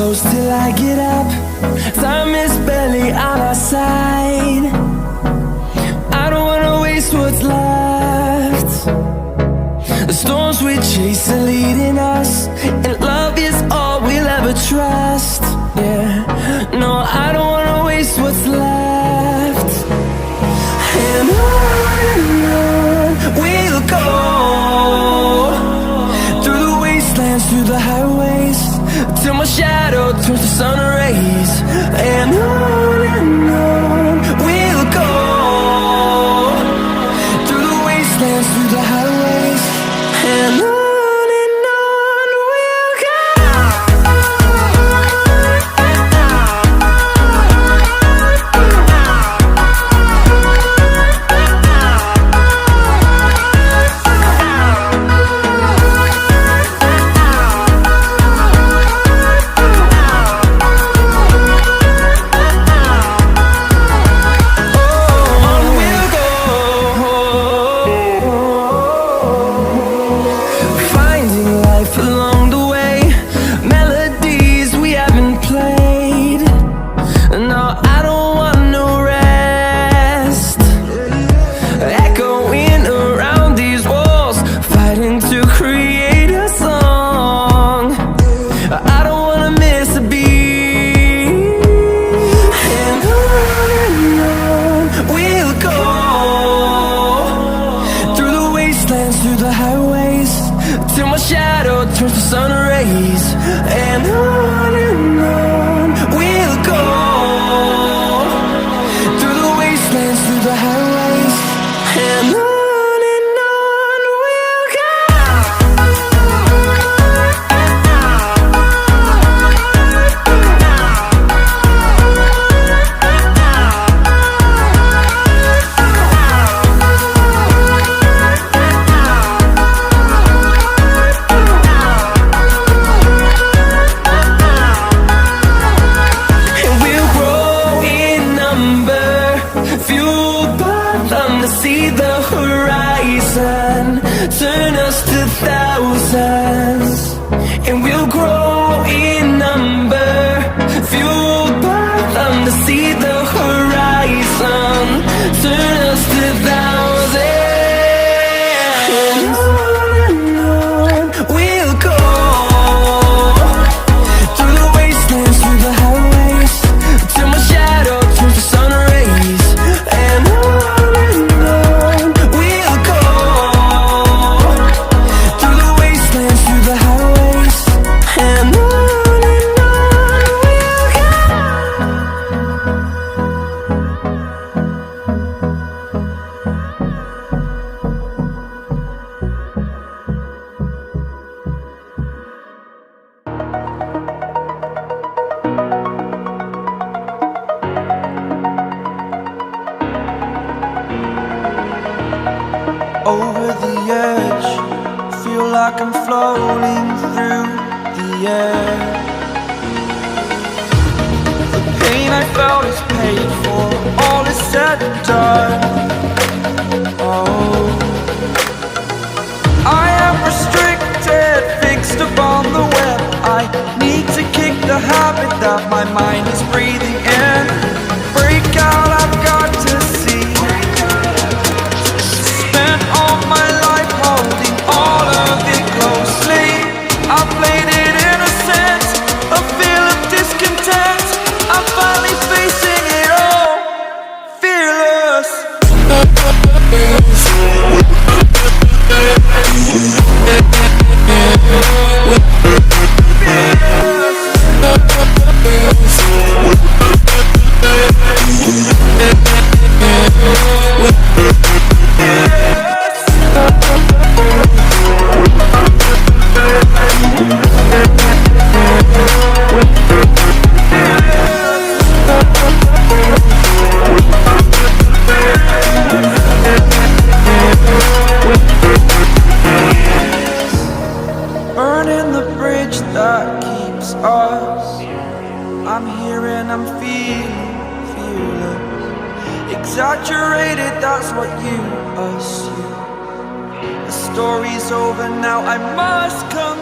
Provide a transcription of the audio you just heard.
close till I get up. Time is barely on our side. I don't wanna waste what's left. The storms we chase are leading us, and love is all we'll ever trust. Yeah, no, I don't wanna waste what's left. And on we'll go, through the wastelands, through the highways, till my shadow turns to sun rays. And on we'll go, through the wastelands, through the highways, and on we'll go. Through the highways, till my shadow turns to sun rays. And on we'll go, through the wastelands, through the highways, and on we'll go. See the horizon turn us to thousands, and we'll grow in number, fueled by them. To see the horizon turn us to thousands, and on we'll go, through the wastelands, through the highways, till my shadow turns to sun rays. And over the edge, feel like I'm floating through the air. The pain I felt is paid for, all is said and done. Oh, I am restricted, fixed upon the web. I need to kick the habit that my mind is breathing in. Break out, I've got to see. My life holding all of it closely. I played it innocent, a feel of discontent. I'm finally facing it all, fearless. Burning the bridge that keeps us. I'm here and I'm feeling fearless. Exaggerated, that's what you assume. The story's over now, I must come